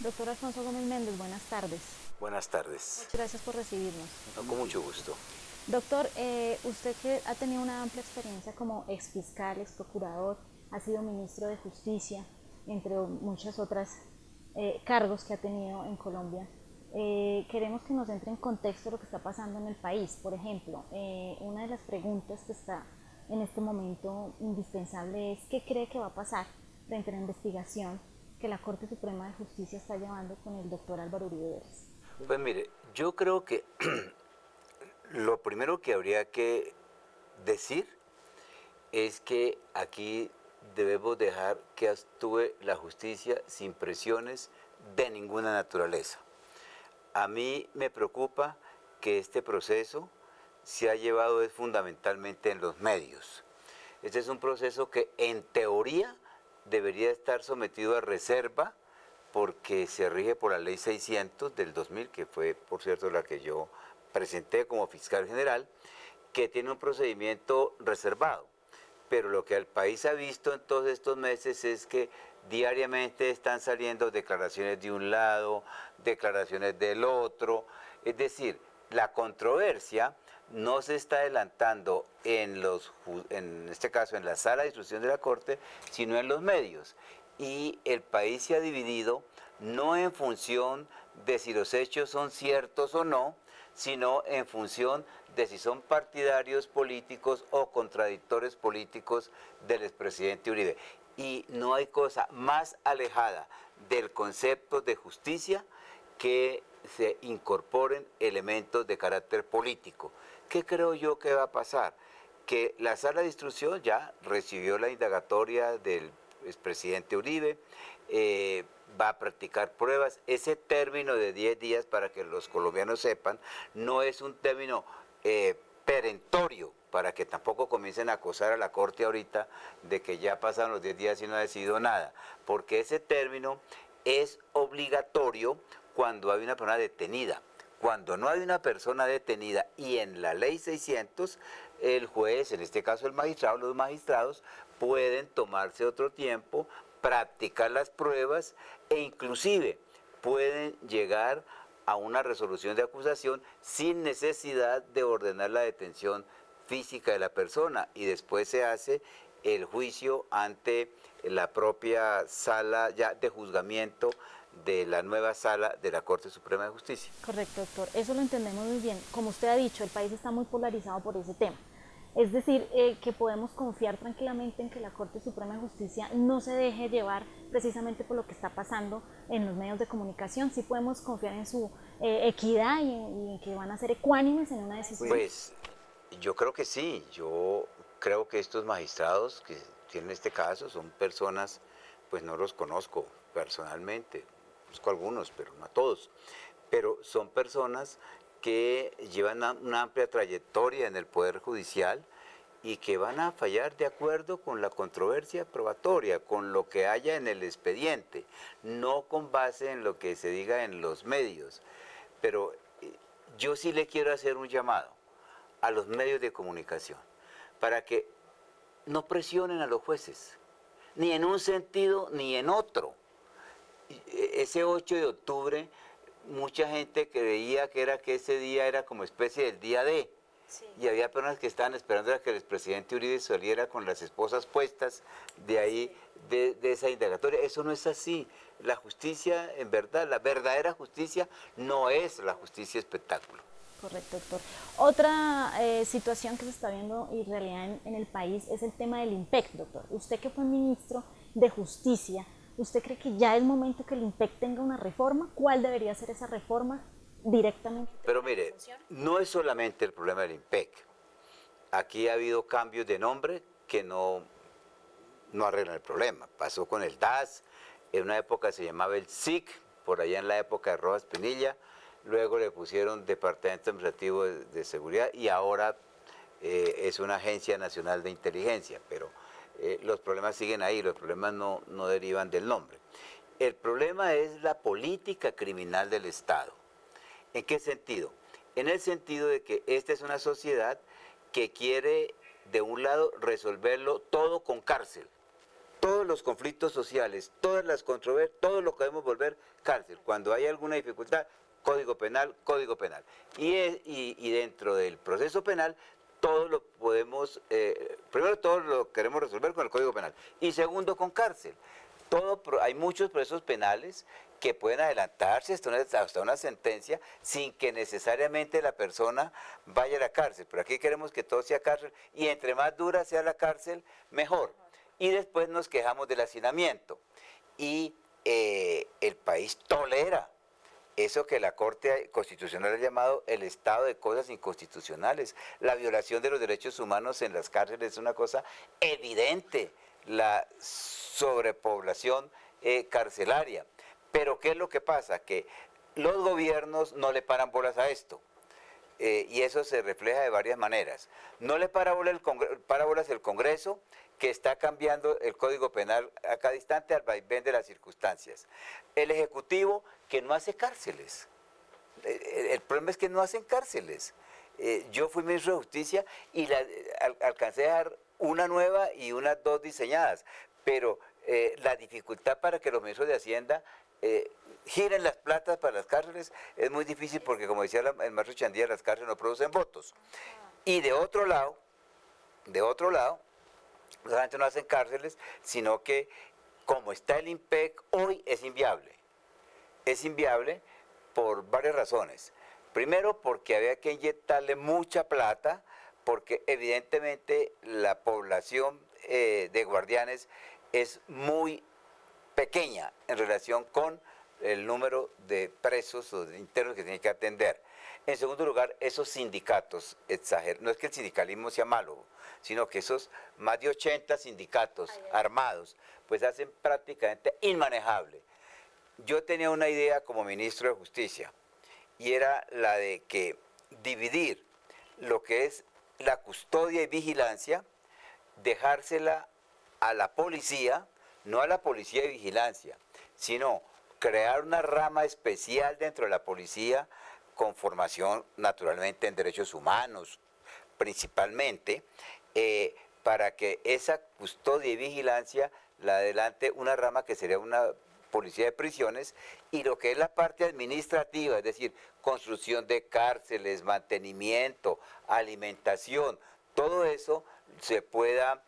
Doctor Alfonso Gómez Méndez, buenas tardes. Buenas tardes. Muchas gracias por recibirnos. No, con mucho gusto. Doctor, usted que ha tenido una amplia experiencia como ex fiscal, ex procurador, ha sido ministro de Justicia, entre muchas otras cargos que ha tenido en Colombia. Queremos que nos entre en contexto lo que está pasando en el país. Por ejemplo, una de las preguntas que está en este momento indispensable es ¿qué cree que va a pasar frente a la investigación que la Corte Suprema de Justicia está llevando con el doctor Álvaro Uribe Vélez? Pues mire, yo creo que lo primero que habría que decir es que aquí debemos dejar que actúe la justicia sin presiones de ninguna naturaleza. A mí me preocupa que este proceso se ha llevado fundamentalmente en los medios. Este es un proceso que en teoría debería estar sometido a reserva porque se rige por la ley 600 del 2000, que fue, por cierto, la que yo presenté como fiscal general, que tiene un procedimiento reservado. Pero lo que el país ha visto en todos estos meses es que diariamente están saliendo declaraciones de un lado, declaraciones del otro. Es decir, la controversia no se está adelantando en este caso en la sala de instrucción de la Corte, sino en los medios. Y el país se ha dividido no en función de si los hechos son ciertos o no, sino en función de si son partidarios políticos o contradictores políticos del expresidente Uribe. Y no hay cosa más alejada del concepto de justicia que se incorporen elementos de carácter político. ¿Qué creo yo que va a pasar? Que la sala de instrucción ya recibió la indagatoria del expresidente Uribe, va a practicar pruebas. Ese término de 10 días, para que los colombianos sepan, no es un término perentorio, para que tampoco comiencen a acosar a la Corte ahorita de que ya pasaron los 10 días y no ha decidido nada, porque ese término es obligatorio cuando hay una persona detenida. Cuando no hay una persona detenida y en la ley 600, el juez, en este caso el magistrado, los magistrados pueden tomarse otro tiempo, practicar las pruebas e inclusive pueden llegar a una resolución de acusación sin necesidad de ordenar la detención física de la persona, y después se hace el juicio ante la propia sala ya de juzgamiento de la nueva sala de la Corte Suprema de Justicia. Correcto, doctor. Eso lo entendemos muy bien. Como usted ha dicho, el país está muy polarizado por ese tema. Es decir, que podemos confiar tranquilamente en que la Corte Suprema de Justicia no se deje llevar precisamente por lo que está pasando en los medios de comunicación. Sí podemos confiar en su equidad y en que van a ser ecuánimes en una decisión. Pues yo creo que sí. Yo creo que estos magistrados que tienen este caso son personas, pues no los conozco personalmente, conozco a algunos, pero no a todos, pero son personas que llevan una amplia trayectoria en el Poder Judicial y que van a fallar de acuerdo con la controversia probatoria, con lo que haya en el expediente, no con base en lo que se diga en los medios. Pero yo sí le quiero hacer un llamado a los medios de comunicación para que no presionen a los jueces, ni en un sentido ni en otro. Ese 8 de octubre, mucha gente creía que ese día era como especie del día D. Sí. Y había personas que estaban esperando a que el expresidente Uribe saliera con las esposas puestas de ahí, de esa indagatoria. Eso no es así. La justicia, en verdad, la verdadera justicia no es la justicia espectáculo. Correcto, doctor. Otra situación que se está viendo y realidad en el país es el tema del IMPEC, doctor. Usted que fue ministro de Justicia, ¿usted cree que ya es momento que el IMPEC tenga una reforma? ¿Cuál debería ser esa reforma directamente? Pero mire, no es solamente el problema del IMPEC. Aquí ha habido cambios de nombre que no arreglan el problema. Pasó con el DAS, en una época se llamaba el SIC, por allá en la época de Rojas Pinilla, luego le pusieron Departamento Administrativo de Seguridad y ahora es una Agencia Nacional de Inteligencia, pero los problemas siguen ahí, los problemas no derivan del nombre. El problema es la política criminal del Estado. ¿En qué sentido? En el sentido de que esta es una sociedad que quiere, de un lado, resolverlo todo con cárcel. todos los conflictos sociales, todas las controversias, todo lo que debemos volver cárcel. Cuando hay alguna dificultad, código penal, código penal. Y dentro del proceso penal, todo lo podemos, primero todo lo queremos resolver con el código penal. Y segundo, con cárcel. Hay muchos procesos penales que pueden adelantarse hasta una sentencia sin que necesariamente la persona vaya a la cárcel. Pero aquí queremos que todo sea cárcel y entre más dura sea la cárcel, mejor. Y después nos quejamos del hacinamiento. Y el país tolera eso que la Corte Constitucional ha llamado el estado de cosas inconstitucionales. La violación de los derechos humanos en las cárceles es una cosa evidente. La sobrepoblación carcelaria. Pero ¿qué es lo que pasa? Que los gobiernos no le paran bolas a esto. Y eso se refleja de varias maneras. No le para bolas el Congreso, que está cambiando el Código Penal a cada instante al vaivén de las circunstancias. El Ejecutivo, que no hace cárceles. El problema es que no hacen cárceles. Yo fui ministro de Justicia y alcancé a dar una nueva y unas dos diseñadas, pero la dificultad para que los ministros de Hacienda giren las platas para las cárceles es muy difícil porque, como decía el maestro Chandía, las cárceles no producen votos. Y de otro lado, no solamente no hacen cárceles, sino que como está el IMPEC, hoy es inviable. Es inviable por varias razones. Primero, porque había que inyectarle mucha plata, porque evidentemente la población de guardianes es muy pequeña en relación con el número de presos o de internos que tiene que atender. En segundo lugar, esos sindicatos exageran. No es que el sindicalismo sea malo, sino que esos más de 80 sindicatos armados, pues hacen prácticamente inmanejable. Yo tenía una idea como ministro de Justicia, y era la de que dividir lo que es la custodia y vigilancia, dejársela a la policía, no a la policía de vigilancia, sino crear una rama especial dentro de la policía con formación naturalmente en derechos humanos, principalmente, para que esa custodia y vigilancia la adelante una rama que sería una policía de prisiones, y lo que es la parte administrativa, es decir, construcción de cárceles, mantenimiento, alimentación, todo eso se pueda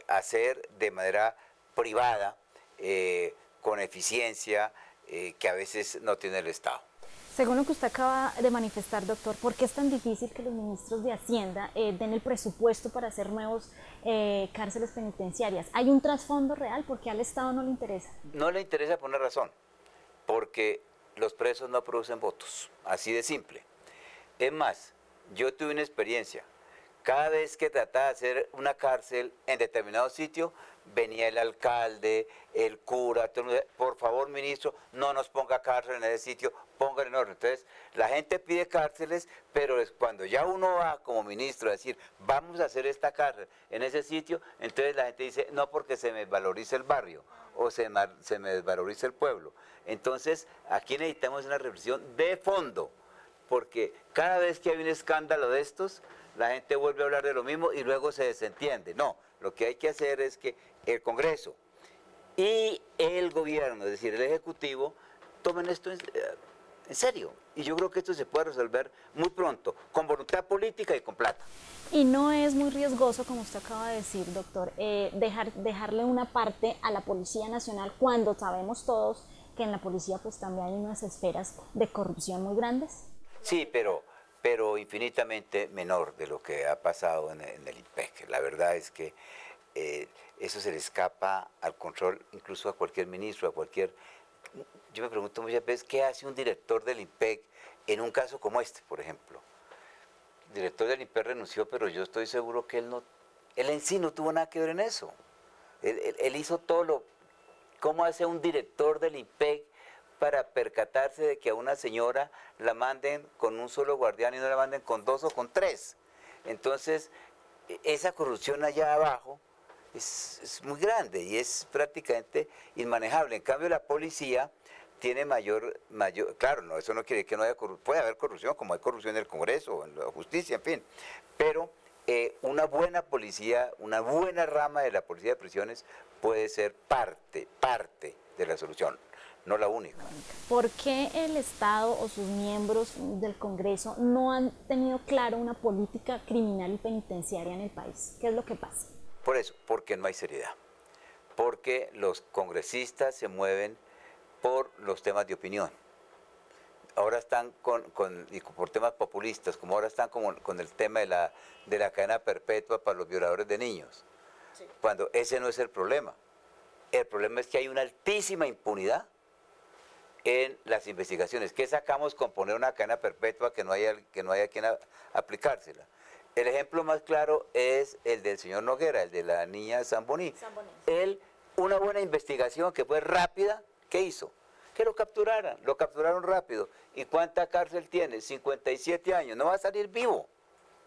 hacer de manera privada, con eficiencia, que a veces no tiene el Estado. Según lo que usted acaba de manifestar, doctor, ¿por qué es tan difícil que los ministros de Hacienda den el presupuesto para hacer nuevos cárceles penitenciarias? ¿Hay un trasfondo real? ¿Por qué al Estado no le interesa? No le interesa por una razón, porque los presos no producen votos, así de simple. Es más, yo tuve una experiencia. Cada vez que trataba de hacer una cárcel en determinado sitio, venía el alcalde, el cura, por favor, ministro, no nos ponga cárcel en ese sitio, póngale en orden. Entonces, la gente pide cárceles, pero cuando ya uno va como ministro a decir, vamos a hacer esta cárcel en ese sitio, entonces la gente dice, no, porque se me desvaloriza el barrio o se me desvaloriza el pueblo. Entonces, aquí necesitamos una reflexión de fondo, porque cada vez que hay un escándalo de estos, la gente vuelve a hablar de lo mismo y luego se desentiende. No, lo que hay que hacer es que el Congreso y el gobierno, es decir, el Ejecutivo, tomen esto en serio. Y yo creo que esto se puede resolver muy pronto, con voluntad política y con plata. Y no es muy riesgoso, como usted acaba de decir, doctor, dejarle una parte a la Policía Nacional cuando sabemos todos que en la policía pues también hay unas esferas de corrupción muy grandes. Sí, pero infinitamente menor de lo que ha pasado en el IMPEC. La verdad es que eso se le escapa al control, incluso a cualquier ministro, a cualquier... Yo me pregunto muchas veces, ¿qué hace un director del IMPEC en un caso como este, por ejemplo? El director del IMPEC renunció, pero yo estoy seguro que él en sí no tuvo nada que ver en eso. Él hizo todo lo... ¿Cómo hace un director del IMPEC para percatarse de que a una señora la manden con un solo guardián y no la manden con 2 o con 3? Entonces, esa corrupción allá abajo es muy grande y es prácticamente inmanejable. En cambio, la policía tiene mayor, claro, no, eso no quiere decir que no haya corrupción, puede haber corrupción, como hay corrupción en el Congreso, en la justicia, en fin, pero una buena policía, una buena rama de la policía de prisiones puede ser parte de la solución, no la única. ¿Por qué el Estado o sus miembros del Congreso no han tenido claro una política criminal y penitenciaria en el país? ¿Qué es lo que pasa? Por eso, porque no hay seriedad. Porque los congresistas se mueven por los temas de opinión. Ahora están y por temas populistas, como ahora están con el tema de la cadena perpetua para los violadores de niños. Sí. Cuando ese no es el problema. El problema es que hay una altísima impunidad en las investigaciones. ¿Qué sacamos con poner una cadena perpetua que no haya quien aplicársela? El ejemplo más claro es el del señor Noguera, el de la niña Zamboní. Él, una buena investigación que fue rápida, ¿qué hizo? Que lo capturaron rápido. ¿Y cuánta cárcel tiene? 57 años, no va a salir vivo,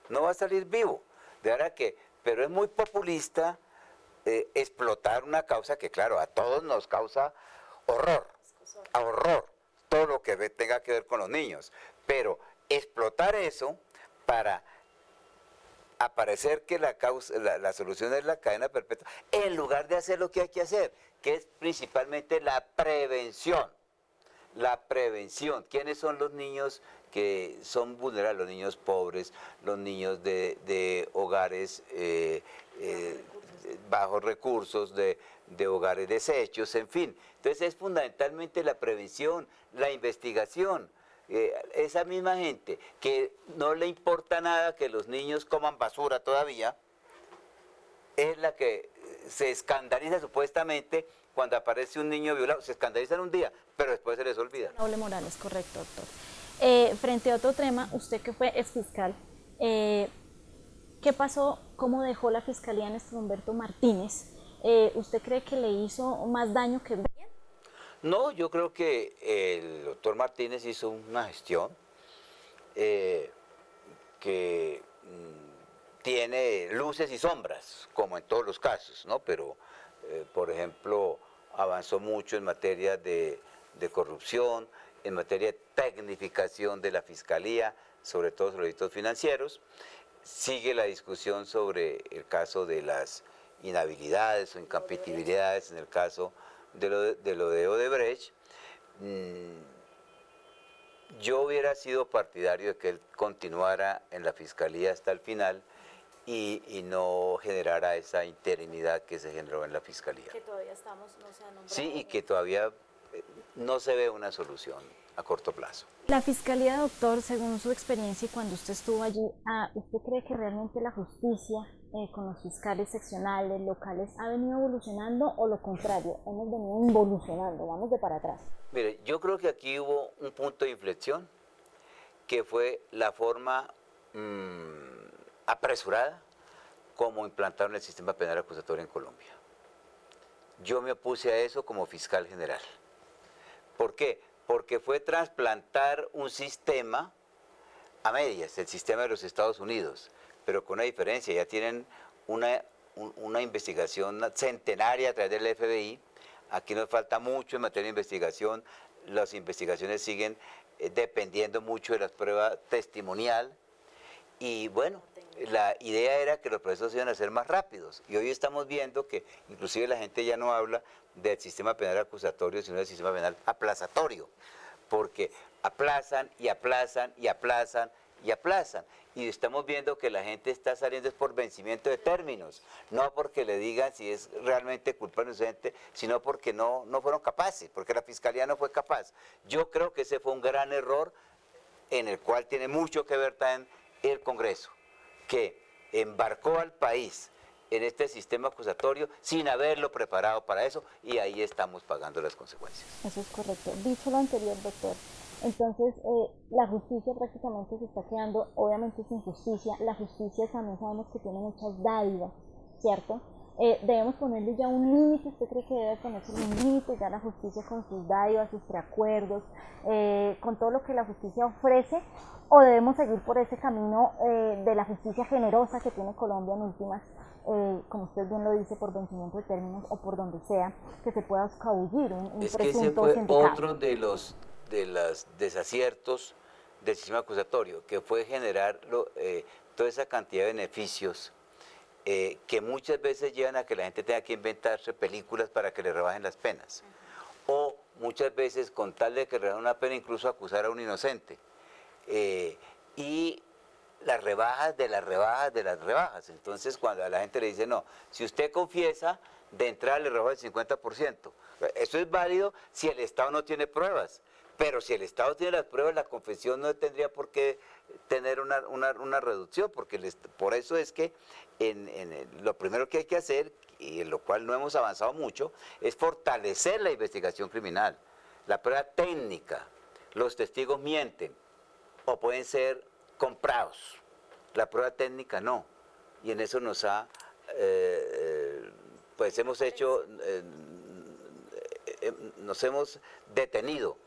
no va a salir vivo. De verdad que, pero es muy populista explotar una causa que claro, a todos nos causa horror, todo lo que tenga que ver con los niños. Pero explotar eso para aparecer que la solución es la cadena perpetua, en lugar de hacer lo que hay que hacer, que es principalmente la prevención. La prevención. ¿Quiénes son los niños que son vulnerables? Los niños pobres, los niños de hogares bajos recursos, de hogares deshechos, en fin. Entonces es fundamentalmente la prevención, la investigación. Esa misma gente que no le importa nada que los niños coman basura todavía, es la que se escandaliza supuestamente cuando aparece un niño violado. Se escandalizan un día, pero después se les olvida. Doble moral, es correcto, doctor. Frente a otro tema, usted que fue exfiscal, ¿qué pasó? ¿Cómo dejó la fiscalía Néstor Humberto Martínez? ¿Usted cree que le hizo más daño que bien? No, yo creo que el doctor Martínez hizo una gestión que tiene luces y sombras, como en todos los casos, ¿no? Pero, por ejemplo, avanzó mucho en materia de corrupción, en materia de tecnificación de la Fiscalía, sobre todo sobre los delitos financieros. Sigue la discusión sobre el caso de las inhabilidades o incompatibilidades en el caso de lo de Odebrecht. Yo hubiera sido partidario de que él continuara en la Fiscalía hasta el final y no generara esa interinidad que se generó en la Fiscalía. Que todavía no se ha nombrado. Sí, y que todavía no se ve una solución a corto plazo. La Fiscalía, doctor, según su experiencia y cuando usted estuvo allí, ¿usted cree que realmente la justicia con los fiscales seccionales, locales, ha venido evolucionando o lo contrario, hemos venido involucionando, vamos de para atrás? Mire, yo creo que aquí hubo un punto de inflexión que fue la forma apresurada como implantaron el sistema penal acusatorio en Colombia. Yo me opuse a eso como fiscal general. ¿Por qué? Porque fue trasplantar un sistema a medias, el sistema de los Estados Unidos, pero con una diferencia, ya tienen una investigación centenaria a través del FBI. Aquí nos falta mucho en materia de investigación, las investigaciones siguen dependiendo mucho de las pruebas testimonial y bueno, la idea era que los procesos iban a ser más rápidos y hoy estamos viendo que inclusive la gente ya no habla del sistema penal acusatorio, sino del sistema penal aplazatorio, porque aplazan y aplazan y aplazan y aplazan. Y estamos viendo que la gente está saliendo es por vencimiento de términos, no porque le digan si es realmente culpable o inocente, sino porque no fueron capaces, porque la Fiscalía no fue capaz. Yo creo que ese fue un gran error en el cual tiene mucho que ver también el Congreso, que embarcó al país en este sistema acusatorio sin haberlo preparado para eso y ahí estamos pagando las consecuencias. Eso es correcto. Dicho lo anterior, doctor, entonces la justicia prácticamente se está quedando, obviamente sin justicia. La justicia también sabemos que tiene muchas dádivas, ¿cierto? Debemos ponerle ya un límite. ¿Usted cree que debe ponerse un límite ya a la justicia con sus dádivas, sus preacuerdos, con todo lo que la justicia ofrece? ¿O debemos seguir por ese camino de la justicia generosa que tiene Colombia en últimas, como usted bien lo dice, por vencimiento de términos o por donde sea, que se pueda escabullir un es presunto que ese fue sindicato? otro de los desaciertos del sistema acusatorio, que fue generar toda esa cantidad de beneficios que muchas veces llevan a que la gente tenga que inventarse películas para que le rebajen las penas. O muchas veces, con tal de que le rebajen una pena, incluso acusar a un inocente. Y las rebajas de las rebajas de las rebajas. Entonces, cuando a la gente le dice, no, si usted confiesa, de entrada le rebaja el 50%. Eso es válido si el Estado no tiene pruebas. Pero si el Estado tiene las pruebas, la confesión no tendría por qué tener una reducción, porque por eso es que lo primero que hay que hacer, y en lo cual no hemos avanzado mucho, es fortalecer la investigación criminal, la prueba técnica. Los testigos mienten o pueden ser comprados. La prueba técnica no. Y en eso pues hemos hecho, nos hemos detenido.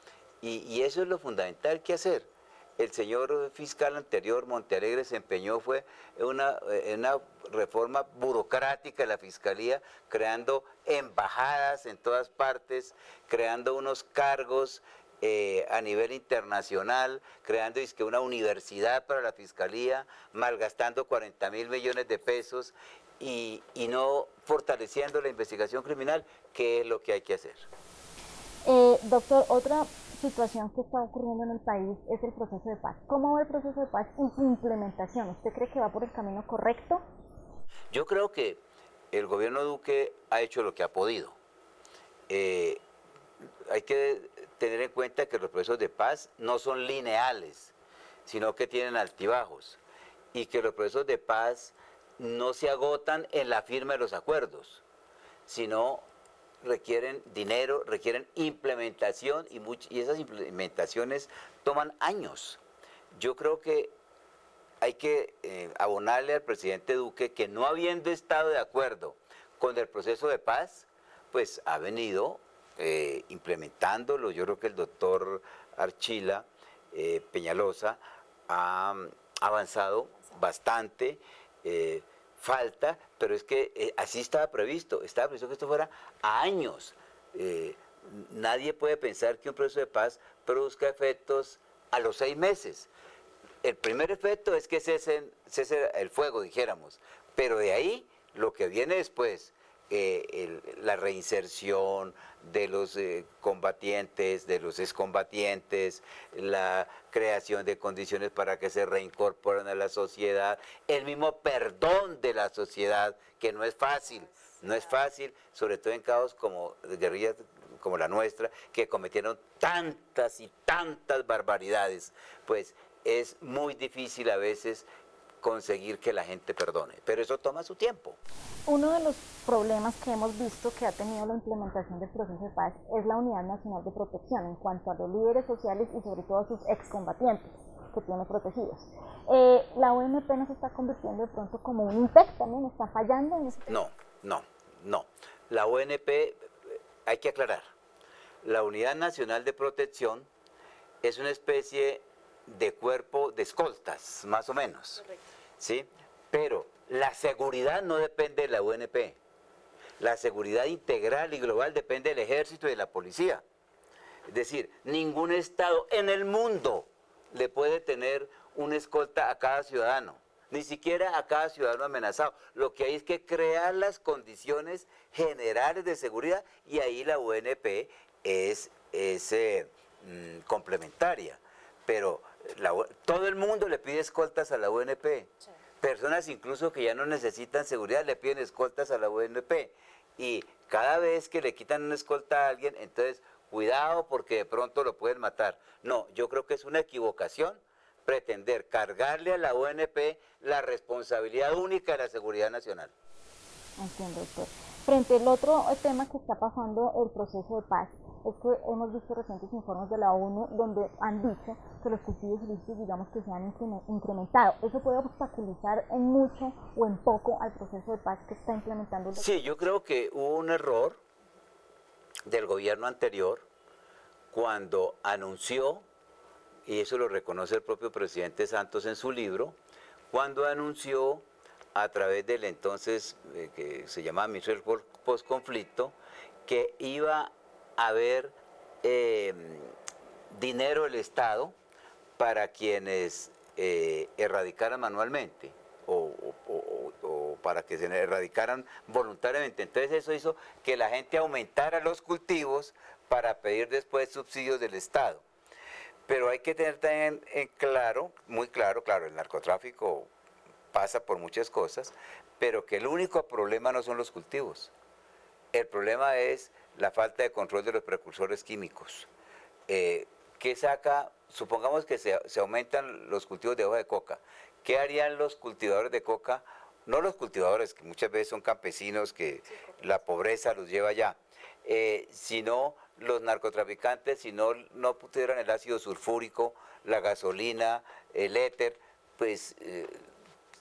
Y eso es lo fundamental que hacer. El señor fiscal anterior, Montealegre, se empeñó en una reforma burocrática de la Fiscalía, creando embajadas en todas partes, creando unos cargos a nivel internacional, creando una universidad para la Fiscalía, malgastando 40.000 millones de pesos y no fortaleciendo la investigación criminal, que es lo que hay que hacer. Doctor, otra situación que está ocurriendo en el país es el proceso de paz. ¿Cómo va el proceso de paz y su implementación? ¿Usted cree que va por el camino correcto? Yo creo que el gobierno Duque ha hecho lo que ha podido. Hay que tener en cuenta que los procesos de paz no son lineales, sino que tienen altibajos, y que los procesos de paz no se agotan en la firma de los acuerdos, sino requieren dinero, requieren implementación, y esas implementaciones toman años. Yo creo que hay que abonarle al presidente Duque que, no habiendo estado de acuerdo con el proceso de paz, pues ha venido implementándolo. Yo creo que el doctor Archila Peñalosa ha avanzado bastante. Falta, pero es que así estaba previsto que esto fuera a años. Nadie puede pensar que un proceso de paz produzca efectos a los 6 meses. El primer efecto es que cese el fuego, dijéramos, pero de ahí lo que viene después, la reinserción de los combatientes, de los excombatientes, la creación de condiciones para que se reincorporen a la sociedad, el mismo perdón de la sociedad, que no es fácil, sobre todo en casos como guerrillas como la nuestra, que cometieron tantas y tantas barbaridades. Pues es muy difícil a veces conseguir que la gente perdone, pero eso toma su tiempo. Uno de los problemas que hemos visto que ha tenido la implementación del proceso de paz es la Unidad Nacional de Protección en cuanto a los líderes sociales y sobre todo a sus excombatientes que tiene protegidos. La ONP no se está convirtiendo de pronto como un IMPEC, también está fallando en ese tema. No. La ONP, hay que aclarar, la Unidad Nacional de Protección es una especie de cuerpo de escoltas, más o menos. Correcto. ¿Sí? Pero la seguridad no depende de la UNP. La seguridad integral y global depende del ejército y de la policía. Es decir, ningún Estado en el mundo le puede tener una escolta a cada ciudadano, ni siquiera a cada ciudadano amenazado. Lo que hay es que crear las condiciones generales de seguridad, y ahí la UNP es complementaria. Pero todo el mundo le pide escoltas a la UNP. Sí. Personas incluso que ya no necesitan seguridad le piden escoltas a la UNP. Y cada vez que le quitan una escolta a alguien, entonces cuidado porque de pronto lo pueden matar. No, yo creo que es una equivocación pretender cargarle a la UNP la responsabilidad única de la seguridad nacional. Entiendo, doctor. Frente al otro tema que está pasando, el proceso de paz, es que hemos visto recientes informes de la ONU donde han dicho que los suicidios ilícitos, digamos, que se han incrementado. ¿Eso puede obstaculizar en mucho o en poco al proceso de paz que está implementando? Sí, yo creo que hubo un error del gobierno anterior cuando anunció, y eso lo reconoce el propio presidente Santos en su libro, cuando anunció a través del entonces, que se llamaba ministro del Postconflicto, que iba a haber dinero del Estado para quienes erradicaran manualmente. o para que se erradicaran voluntariamente. Entonces eso hizo que la gente aumentara los cultivos para pedir después subsidios del Estado. Pero hay que tener también en claro, muy claro, claro, el narcotráfico pasa por muchas cosas, pero que el único problema no son los cultivos. El problema es la falta de control de los precursores químicos. ¿Qué saca? Supongamos que se aumentan los cultivos de hoja de coca. ¿Qué harían los cultivadores de coca? No los cultivadores, que muchas veces son campesinos que la pobreza los lleva allá, sino los narcotraficantes, si no tuvieran el ácido sulfúrico, la gasolina, el éter, pues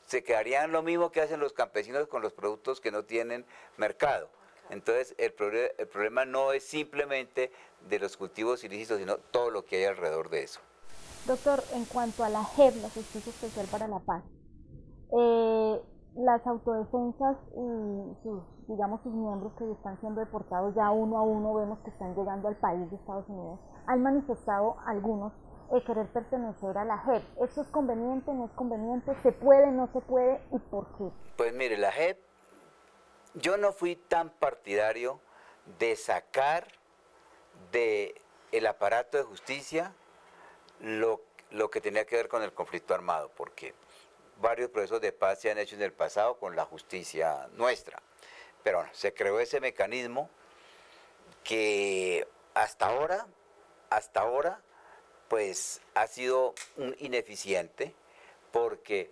se quedarían lo mismo que hacen los campesinos con los productos que no tienen mercado. Entonces el problema no es simplemente de los cultivos ilícitos, sino todo lo que hay alrededor de eso. Doctor, en cuanto a la JEP, la Justicia Especial para la Paz, las autodefensas y digamos, sus miembros que están siendo deportados ya uno a uno, vemos que están llegando al país de Estados Unidos, han manifestado algunos querer pertenecer a la JEP. ¿Eso es conveniente, no es conveniente? ¿Se puede, no se puede? ¿Y por qué? Pues mire, la JEP, yo no fui tan partidario de sacar del aparato de justicia lo que tenía que ver con el conflicto armado, porque varios procesos de paz se han hecho en el pasado con la justicia nuestra. Pero bueno, se creó ese mecanismo que hasta ahora, pues ha sido ineficiente porque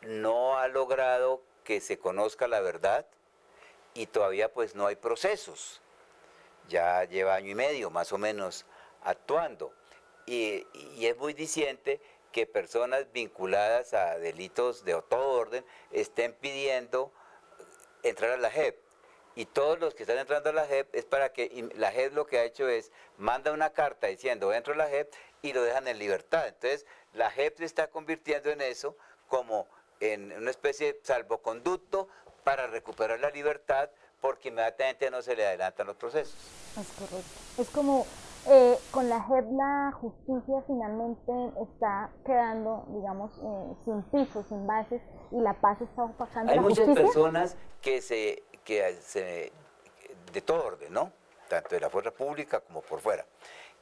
no ha logrado que se conozca la verdad y todavía pues no hay procesos. Ya lleva año y medio más o menos actuando y es muy diciente que personas vinculadas a delitos de todo orden estén pidiendo entrar a la JEP. Y todos los que están entrando a la JEP es para que la JEP lo que ha hecho es manda una carta diciendo entro a la JEP y lo dejan en libertad. Entonces la JEP se está convirtiendo en eso como en una especie de salvoconducto para recuperar la libertad porque inmediatamente no se le adelantan los procesos. Es correcto. Es como con la JEP la justicia finalmente está quedando, digamos, sin piso, sin bases, y la paz está opacando Hay la muchas justicia. personas que de todo orden, ¿no? Tanto de la fuerza pública como por fuera,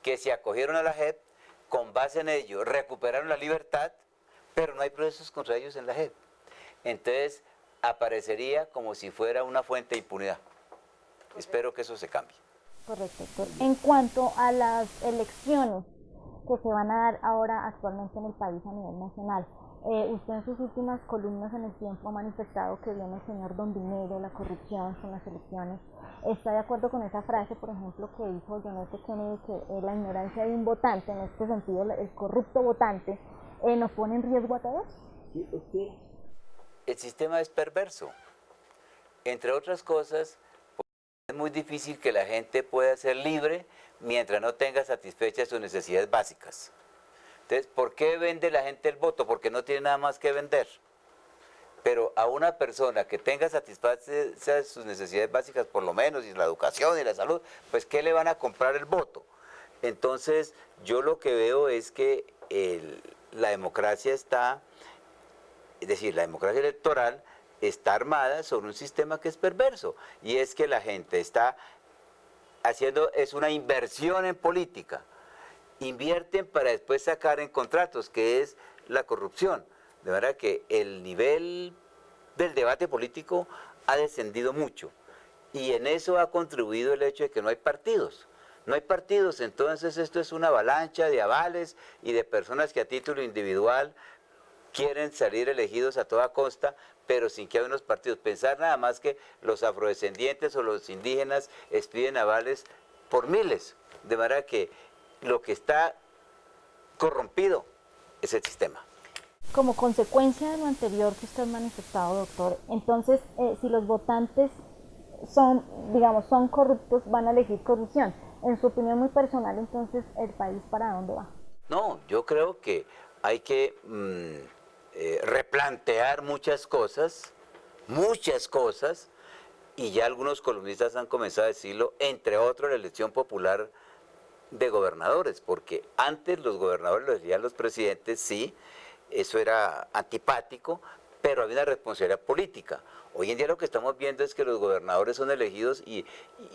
que se acogieron a la JEP, con base en ello recuperaron la libertad, pero no hay procesos contra ellos en la JEP. Entonces aparecería como si fuera una fuente de impunidad. Correcto. Espero que eso se cambie. Correcto, doctor. En cuanto a las elecciones que se van a dar ahora actualmente en el país a nivel nacional, usted en sus últimas columnas en El Tiempo ha manifestado que viene el señor Don Dinero, la corrupción con las elecciones. ¿Está de acuerdo con esa frase, por ejemplo, que dijo John F. Kennedy, que la ignorancia de un votante, en este sentido el corrupto votante, nos pone en riesgo a todos? Sí, porque el sistema es perverso. Entre otras cosas, es muy difícil que la gente pueda ser libre mientras no tenga satisfechas sus necesidades básicas. Entonces, ¿por qué vende la gente el voto? Porque no tiene nada más que vender. Pero a una persona que tenga satisfechas sus necesidades básicas, por lo menos, y la educación y la salud, pues ¿qué le van a comprar el voto? Entonces, yo lo que veo es que la democracia está, es decir, la democracia electoral está armada sobre un sistema que es perverso, y es que la gente está haciendo, es una inversión en política, invierten para después sacar en contratos, que es la corrupción, de manera que el nivel del debate político ha descendido mucho, y en eso ha contribuido el hecho de que no hay partidos. No hay partidos, entonces esto es una avalancha de avales y de personas que a título individual quieren salir elegidos a toda costa, pero sin que haya unos partidos. Pensar nada más que los afrodescendientes o los indígenas piden avales por miles, de manera que lo que está corrompido es el sistema. Como consecuencia de lo anterior que usted ha manifestado, doctor, entonces, si los votantes son, digamos, son corruptos, van a elegir corrupción. En su opinión muy personal, entonces, ¿el país para dónde va? No, yo creo que hay que replantear muchas cosas, y ya algunos columnistas han comenzado a decirlo, entre otros la elección popular de gobernadores, porque antes los gobernadores los elegían los presidentes, sí, eso era antipático, pero había una responsabilidad política. Hoy en día lo que estamos viendo es que los gobernadores son elegidos y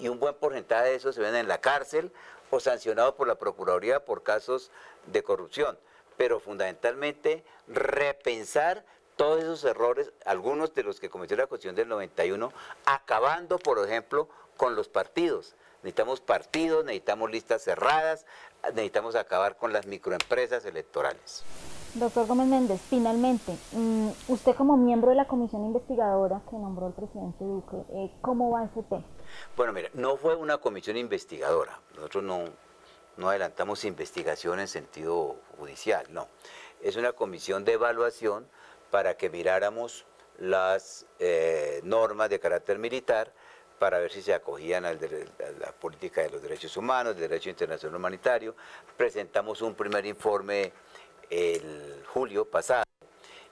un buen porcentaje de esos se ven en la cárcel o sancionados por la Procuraduría por casos de corrupción. Pero fundamentalmente repensar todos esos errores, algunos de los que cometió la Constitución del 91, acabando, por ejemplo, con los partidos. Necesitamos partidos, necesitamos listas cerradas, necesitamos acabar con las microempresas electorales. Doctor Gómez Méndez, finalmente, usted como miembro de la comisión investigadora que nombró el presidente Duque, ¿cómo va ese tema? Bueno, mira, no fue una comisión investigadora. Nosotros no adelantamos investigación en sentido judicial, no. Es una comisión de evaluación para que miráramos las normas de carácter militar para ver si se acogían a la política de los derechos humanos, del derecho internacional humanitario. Presentamos un primer informe el julio pasado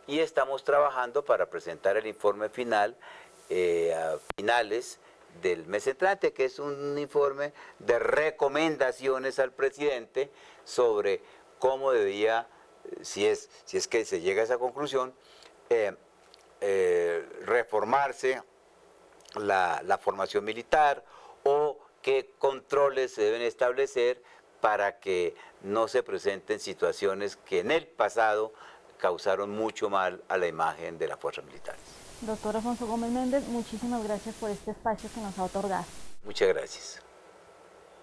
y estamos trabajando para presentar el informe final a finales del mes entrante, que es un informe de recomendaciones al presidente sobre cómo debía, si es que se llega a esa conclusión, reformarse la formación militar o qué controles se deben establecer para que no se presenten situaciones que en el pasado causaron mucho mal a la imagen de las fuerzas militares. Doctor Alfonso Gómez Méndez, muchísimas gracias por este espacio que nos ha otorgado. Muchas gracias.